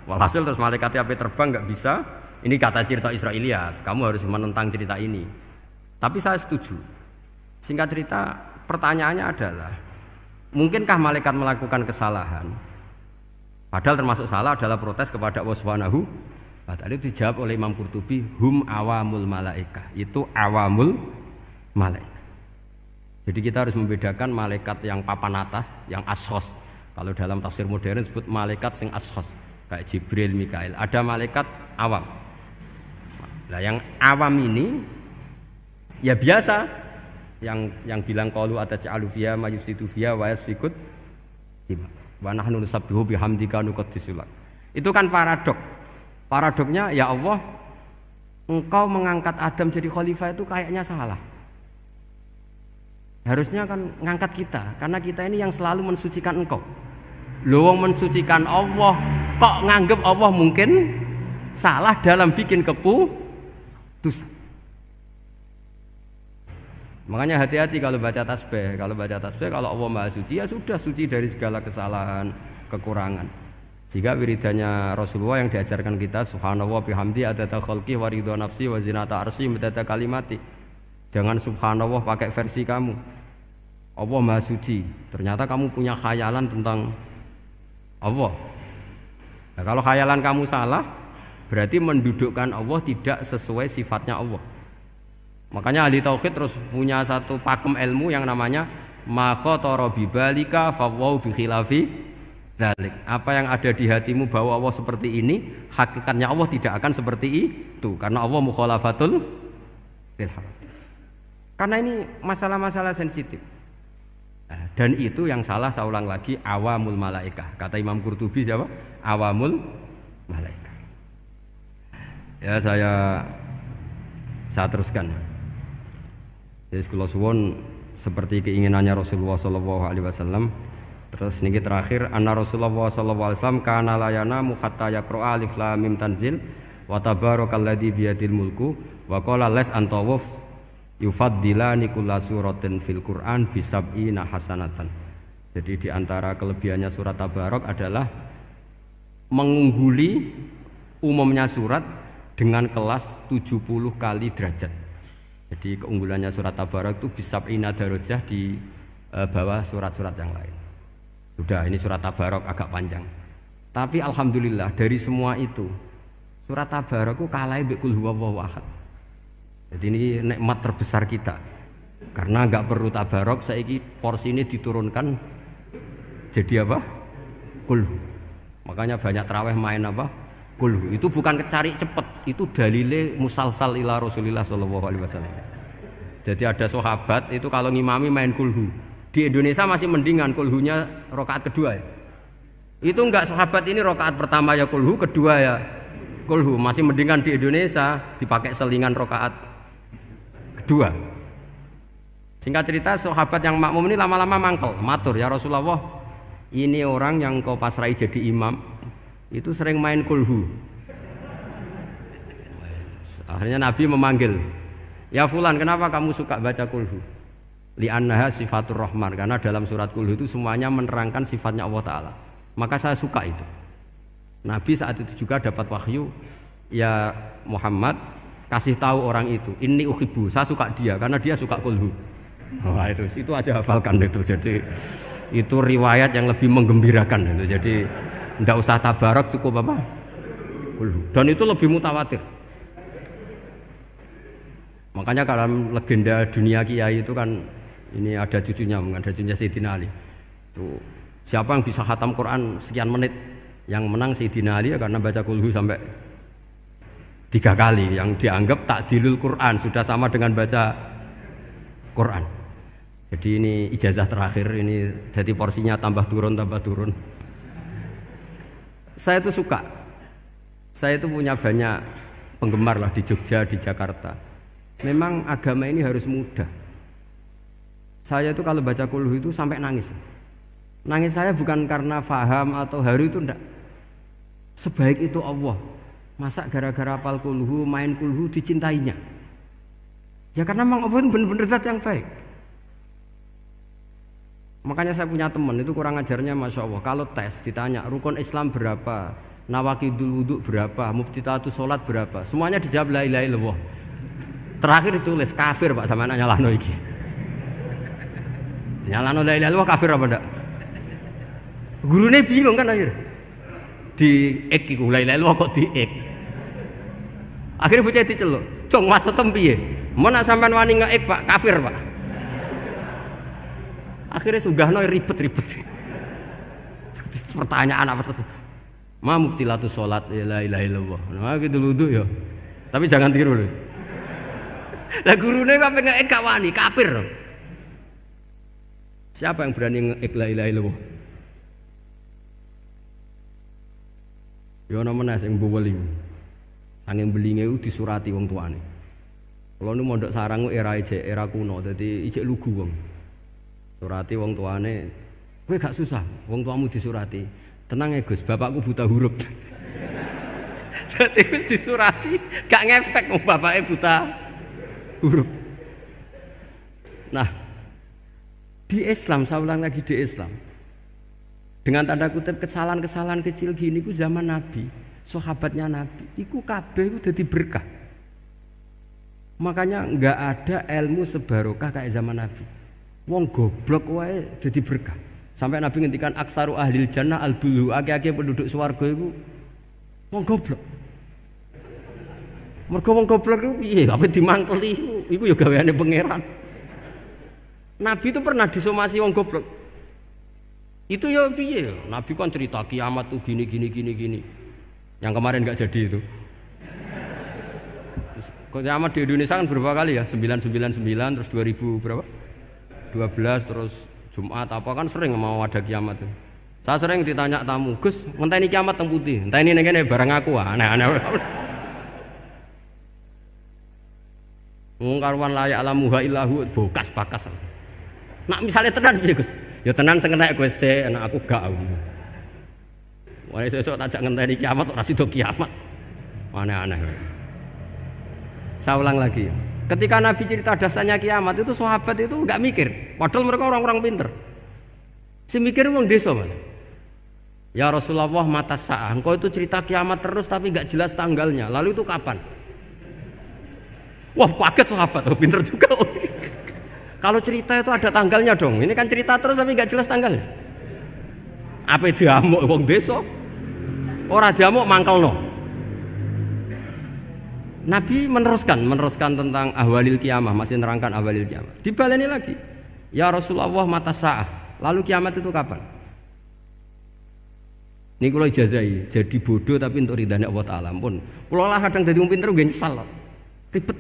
Walhasil terus malaikatnya api terbang nggak bisa. Ini kata cerita Israiliyat, kamu harus menentang cerita ini. Tapi saya setuju. Singkat cerita, pertanyaannya adalah, mungkinkah malaikat melakukan kesalahan? Padahal termasuk salah adalah protes kepada Allah Subhanahu wa ta'ala. Itu dijawab oleh Imam Qurtubi, hum awamul malaikah. Itu awamul malaikat. Jadi kita harus membedakan malaikat yang papan atas, yang ashos. Kalau dalam tafsir modern disebut malaikat sing ashos, kayak Jibril, Mikail. Ada malaikat awam. Nah, yang awam ini ya biasa, yang bilang qalu ataj'alu fiha ma yufsidu fiha wa yasfikut wa nahnu nusabbihu bihamdika nuqaddisu lak. Itu kan paradok. Paradoknya, ya Allah, engkau mengangkat Adam jadi khalifah itu kayaknya salah. Harusnya kan ngangkat kita, karena kita ini yang selalu mensucikan engkau. Loh, mensucikan Allah, kok nganggep Allah mungkin salah dalam bikin keputusan. Makanya hati-hati kalau baca tasbih. Kalau baca tasbih, kalau Allah Maha Suci, ya sudah suci dari segala kesalahan, kekurangan. Jika wiridannya Rasulullah yang diajarkan kita, subhanallah bihamdi adada khalqi wa ridha nafsi wa zinata arsy midada kalimati. Jangan subhanallah pakai versi kamu. Allah Maha Suci. Ternyata kamu punya khayalan tentang Allah. Nah, kalau khayalan kamu salah, berarti mendudukkan Allah tidak sesuai sifatnya Allah. Makanya ahli tauhid terus punya satu pakem ilmu yang namanya ma khatara bi balika fa wa bi khilafi dzalik. Apa yang ada di hatimu bahwa Allah seperti ini, hakikatnya Allah tidak akan seperti itu, karena Allah mukhalafatul bil hawadits. Karena ini masalah-masalah sensitif. Dan itu yang salah, saya ulang lagi, awamul malaikah. Kata Imam Qurtubi siapa? Awamul malaikah. Ya, saya teruskan. Jadi kula suwun seperti keinginannya Rasulullah sallallahu alaihi wasallam. Terus niki terakhir, anna Rasulullah sallallahu alaihi wasallam kana la yanamu hatta yaqra alif lam mim tanzil wa tabarakalladzi biyadil mulku wa qala las antawuf yufaddilani kulla suratin fil Qur'an bisab'ina hasanatan. Jadi di antara kelebihannya surat Tabarok adalah mengungguli umumnya surat dengan kelas 70 kali derajat. Jadi keunggulannya surat Tabarok itu bisab'ina darajah di bawah surat-surat yang lain. Sudah, ini surat Tabarok agak panjang. Tapi alhamdulillah dari semua itu surat Tabarok itu kalah mbek qul huwallahu ahad. Jadi ini nikmat terbesar kita. Karena enggak perlu Tabarok, saiki porsi ini diturunkan jadi apa? Qul. Makanya banyak tarawih main apa? Qul. Itu bukan cari cepet, itu dalile musalsal ila Rasulillah sallallahu alaihi wasallam. Jadi ada sahabat itu kalau ngimami main kulhu. Di Indonesia masih mendingan kulhunya rakaat kedua ya. Itu enggak, sahabat ini rakaat pertama ya kulhu, kedua ya kulhu. Masih mendingan di Indonesia dipakai selingan rakaat kedua. Singkat cerita, sahabat yang makmum ini lama-lama mangkel, matur, ya Rasulullah, ini orang yang kau pasrai jadi imam itu sering main kulhu. Akhirnya Nabi memanggil, ya fulan, kenapa kamu suka baca kulhu? Li'annaha sifatur rahman, karena dalam surat kulhu itu semuanya menerangkan sifatnya Allah Ta'ala. Maka saya suka itu. Nabi saat itu juga dapat wahyu, ya Muhammad, kasih tahu orang itu, inni uhibbu, saya suka dia karena dia suka kulhu. Wah, itu aja hafalkan itu. Jadi itu riwayat yang lebih menggembirakan itu. Jadi tidak usah Tabarok, cukup apa? Kulhu. Dan itu lebih mutawatir. Makanya dalam legenda dunia kiai itu kan ini ada cucunya Sayyidina Ali. Itu siapa yang bisa khatam Quran sekian menit, yang menang Sayyidina Ali ya, karena baca kulhu sampai 3 kali, yang dianggap takdilul Quran, sudah sama dengan baca Quran. Jadi ini ijazah terakhir, ini jadi porsinya tambah turun. Saya itu suka. Saya itu punya banyak penggemar lah di Jogja, di Jakarta. Memang agama ini harus mudah. Saya itu kalau baca kulhu itu sampai nangis. Nangis saya bukan karena faham atau haru, itu enggak. Sebaik itu Allah. Masa gara-gara hafal kulhu, main kulhu dicintainya? Ya karena memang Allah benar-benar zat yang baik. Makanya saya punya teman itu kurang ajarnya, masya Allah. Kalau tes ditanya rukun Islam berapa, nawakidul wudu berapa, muftitatus sholat berapa, semuanya dijawab la ilaha illallah. Terakhir ditulis kafir Pak sama anak nyalano iki. Nyalano la ilaha illallah kafir apa ndak? Gurune bingung kan akhir. Di ek iku la ilaha illallah kok di ek. Akhirnya bocah diceluk, "Cung maksudem piye?" "Mun nek sampean wani ngeek Pak, kafir Pak." Akhirnya sugahno ribet-ribet. Pertanyaan apa tuh? Ma mubtilatus sholat la ilaha illallah. Nah gitu wudu ya. Tapi jangan tiru lho. Lah gurune apa ngeek gak wani, kafir. Siapa yang berani ngeek la ilaha illallah? Ya ana meneh sing mboweli. Angin belinge ku disurati wong tuane. Kula nu mondok sarang era kuno, dadi ijek lugu wong. Surati wong tuane, kowe gak susah, wong tuamu disurati. Tenang ya Gus, bapakku buta huruf. Dadi wis disurati, gak ngefek wong bapake buta huruf. Nah, di Islam, saya ulang lagi di Islam. Dengan tanda kutip kesalahan-kesalahan kecil gini ku zaman Nabi, sahabatnya Nabi, iku kabeh ku dadi berkah. Makanya enggak ada ilmu sebarokah kayak zaman Nabi. Wong goblok wae dadi berkah. Sampai Nabi ngendikan aksaru ahlil jannah al-bulu, akeh-akeh penduduk swarga iku wong goblok. Mergo wong goblok iku piye? Apa dimangkeli iku ya gaweane pangeran. Nabi itu pernah disomasi wong goblok. Itu ya piye? Nabi kan cerita kiamat tuh gini. Yang kemarin enggak jadi itu. Kiamat di Indonesia kan berapa kali ya? 999 terus 2000 berapa? 12 terus Jumat apa kan sering mau ada kiamat tuh. Saya sering ditanya tamu, "Gus, ngenteni kiamat teng putih. Enteni ning kene barang aku aneh-aneh." Wong karuan layak alamuha illahu bokas-bakas. Nak misalnya tenan piye, Gus? Ya tenan sing enek kowe sik, anak aku gak. Wah, sesuk tajak ngenteni kiamat ora sida kiamat. Aneh-aneh. Saya ulang lagi. Ketika Nabi cerita dasarnya kiamat itu sahabat itu enggak mikir. Padahal mereka orang-orang pinter. Si mikir wong desa malah. Ya Rasulullah mata sa'ah. Engkau itu cerita kiamat terus tapi enggak jelas tanggalnya. Lalu itu kapan? Wah kaget sahabat. Oh, pinter juga. Kalau cerita itu ada tanggalnya dong. Ini kan cerita terus tapi enggak jelas tanggalnya. Apa diamuk wong desa? Ora diamuk mangkelno. Nabi meneruskan tentang ahwalil kiamah, masih nerangkan ahwalil kiamah. Dibaleni lagi. Ya Rasulullah mata sa'ah. Lalu kiamat itu kapan? Ini kalau ijazai, jadi bodoh tapi untuk ridhanya Allah Ta'ala pun. Kalau lah kadang jadi pinter gue nyesal. Ribet.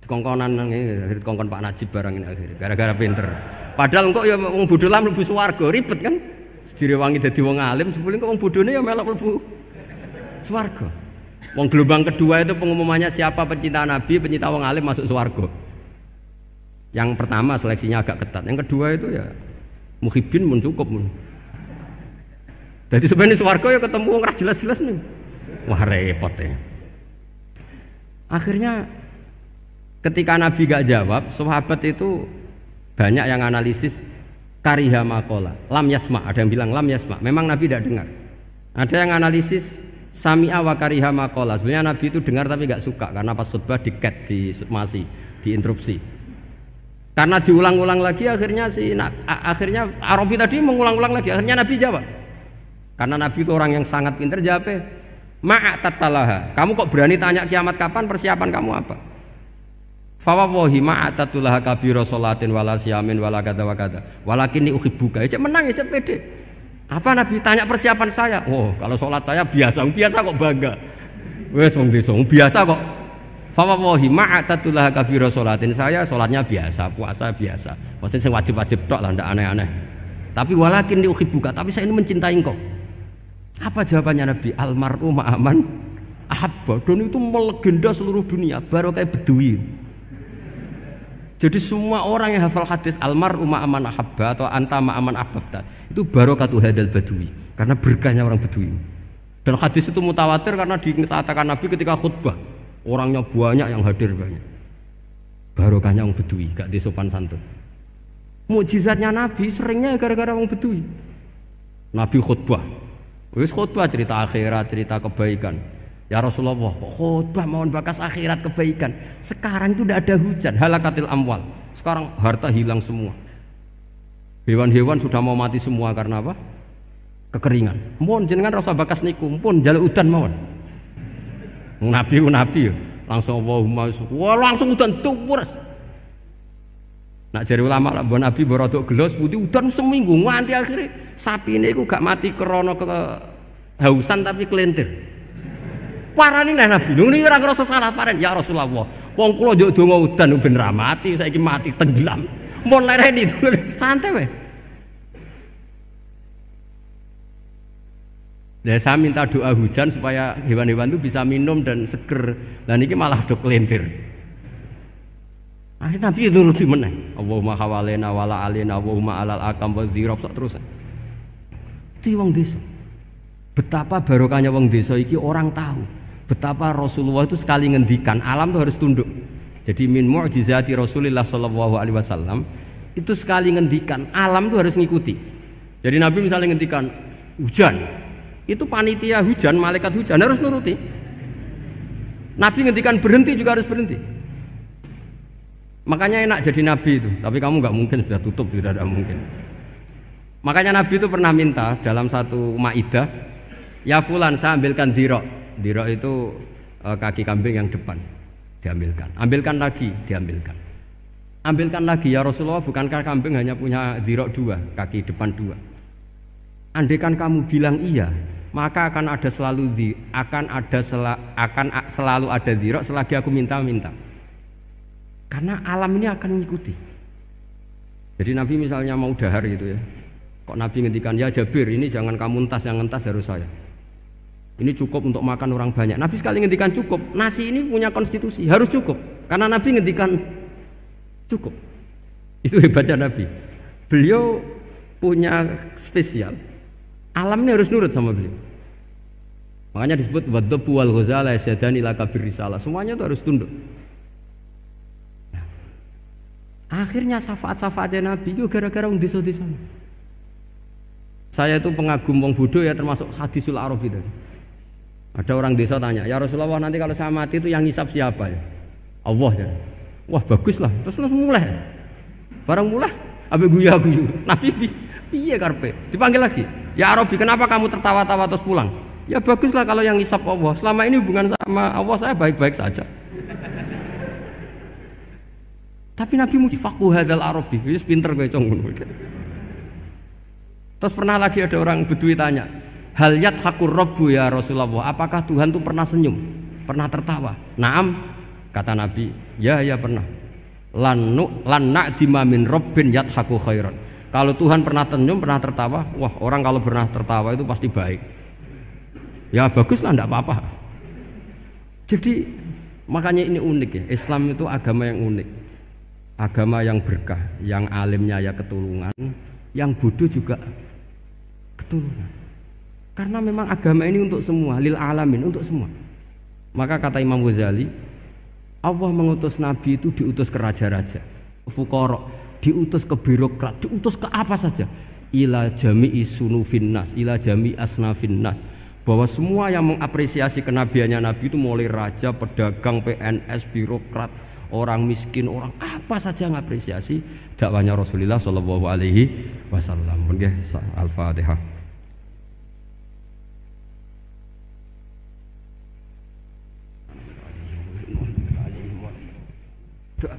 Dikongkon Pak Najib barang ini akhirnya. Gara-gara pinter. Padahal kok ya wong bodoh lah mlebu swarga, ribet kan? Direwangi dadi wong alim, sebelum kok wong bodone ya melok mlebu swarga. Wong gelombang kedua itu pengumumannya siapa pencinta Nabi, pencinta wong alim masuk swarga. Yang pertama seleksinya agak ketat. Yang kedua itu ya muhibbin mun cukup mun. Jadi sebenarnya swarga ya ketemu wong ra jelas-jelas nih. Wah repot ya. Akhirnya ketika Nabi gak jawab, sahabat itu banyak yang analisis kariha maqala, lam yasma, ada yang bilang lam yasma. Memang Nabi tidak dengar. Ada yang analisis sami'a wa kariha maqala. Sebenarnya Nabi itu dengar tapi enggak suka karena pas khutbah di-cut, diinterupsi. Karena diulang-ulang lagi akhirnya akhirnya Arabi tadi mengulang-ulang lagi. Akhirnya Nabi jawab. Karena Nabi itu orang yang sangat pintar jawabnya, ma'atatalaha. Kamu kok berani tanya kiamat kapan? Persiapan kamu apa? Fawawahi ma'atatulaha kabira sholatin wala siyamin wala kada wa kada. Walakinni uhibbuka. Ya menang ya pede. Apa Nabi tanya persiapan saya? Oh, kalau sholat saya biasa kok bangga. Wes wong desa biasa kok. Fawawahi ma'atatulaha kabira sholatin, saya sholatnya biasa, puasa biasa. Maksudnya sing wajib-wajib tok lah, ndak aneh-aneh. Tapi walakinni uhibbuka, tapi saya ini mencintai engkau. Apa jawabannya Nabi? Almar'u ma'aman ahabba. Dan itu melegenda seluruh dunia, baru kayak Bedui. Jadi semua orang yang hafal hadis almar'u ma'aman ahabba atau anta ma'aman ahbabta, itu barokatu hadal badui, karena berkahnya orang Bedui. Dan hadis itu mutawatir karena dikatakan Nabi ketika khutbah, orangnya banyak yang hadir banyak. Barokahnya orang Bedui, gak disopan santun. Mukjizatnya Nabi seringnya gara-gara orang Bedui. Nabi khutbah Wis khutbah cerita akhirat, cerita kebaikan. Ya Rasulullah, kok khutbah mohon bakas akhirat kebaikan. Sekarang itu tidak ada hujan, halakatil amwal. Sekarang harta hilang semua. Hewan-hewan sudah mau mati semua karena apa? Kekeringan. Mohon jenengan rasa bakas niku, pun jaluk udan mawon. Nabi langsung Allahumma wah langsung udan tuwurs. Nak jari ulama lah Nabi berodok gelos putih udan seminggu nganti akhirnya sapi ini gak mati krono kehausan tapi kelentir. Parani nih Nabi, ini ora ngrasa salah paren ya Rasulullah. Wong kula njuk donga udan ben ra mati, saiki mati tenggelam. Mun lereni itu santai weh. Dan saya minta doa hujan supaya hewan-hewan itu bisa minum dan seger. Dan ini malah do kelentir. Akhirnya Nabi itu nuruti meneh. Allahumma hawalena wala alena Allahumma alal akam wa dzirab sak terus. Itu wong desa. Betapa barokahnya wong desa iki orang tahu. Betapa Rasulullah itu sekali ngendikan alam itu harus tunduk. Jadi min mu'jizati Rasulullah sallallahu alaihi wasallam itu sekali ngendikan alam itu harus ngikuti. Jadi Nabi misalnya ngendikan hujan, itu panitia hujan, malaikat hujan harus nuruti. Nabi ngendikan berhenti juga harus berhenti. Makanya enak jadi Nabi itu. Tapi kamu nggak mungkin, sudah tutup, sudah tidak mungkin. Makanya Nabi itu pernah minta dalam satu maidah, ya fulan saya ambilkan dirok. Dirok itu kaki kambing yang depan, diambilkan. Ambilkan lagi, diambilkan. Ambilkan lagi ya Rasulullah, bukankah kambing hanya punya dirok dua, kaki depan dua. Andaikan kamu bilang iya, maka akan selalu ada dirok selagi aku minta-minta. Karena alam ini akan mengikuti. Jadi Nabi misalnya mau dahar gitu ya, kok Nabi ngendikan ya Jabir ini jangan kamu entas, yang entas harus saya. Ini cukup untuk makan orang banyak. Nabi sekali ngendikan cukup. Nasi ini punya konstitusi, harus cukup. Karena Nabi ngendikan cukup. Itu hebatnya Nabi. Beliau punya spesial. Alam ini harus nurut sama beliau. Makanya disebut wadhabu wal ghazala yasyadani laka birrisalah. Semuanya itu harus tunduk. Nah, akhirnya syafaat-syafaatnya Nabi itu gara-gara wong desa-desa. Saya itu pengagum wong bodoh ya, termasuk hadisul Arabi tadi. Ada orang desa tanya, ya Rasulullah nanti kalau saya mati itu yang ngisap siapa ya? Allah ya. Wah bagus lah, terus mulai. Barang mulai, abe guya-guyu. Nabi piye karpe? Dipanggil lagi. Ya Arabi, kenapa kamu tertawa-tawa terus pulang? Ya baguslah kalau yang ngisap Allah. Selama ini hubungan sama Allah saya baik-baik saja. Tapi Nabi muji faqhu hadzal Arabi. Wis pinter kowe cong ngono. Terus pernah lagi ada orang Bedui tanya, hal yadhakur rabbu ya Rasulullah, apakah Tuhan itu pernah senyum, pernah tertawa? Naam, kata Nabi, ya pernah. Lan na'dima min rabbin yadhaku khairan. Kalau Tuhan pernah senyum, pernah tertawa, wah orang kalau pernah tertawa itu pasti baik. Ya baguslah, enggak apa-apa. Jadi makanya ini unik ya, Islam itu agama yang unik. Agama yang berkah, yang alimnya ya ketulungan, yang bodoh juga ketulungan. Karena memang agama ini untuk semua, lil alamin, untuk semua. Maka kata Imam Ghazali, Allah mengutus Nabi itu diutus ke raja-raja, fuqara, diutus ke birokrat, diutus ke apa saja. Ila jami'i sunufin nas, ila jami'i asnafin nas. Bahwa semua yang mengapresiasi kenabiannya Nabi itu mulai raja, pedagang, PNS, birokrat, orang miskin, orang apa saja yang mengapresiasi dakwahnya Rasulullah Shallallahu Alaihi Wasallam. Al-Fatihah. Doa.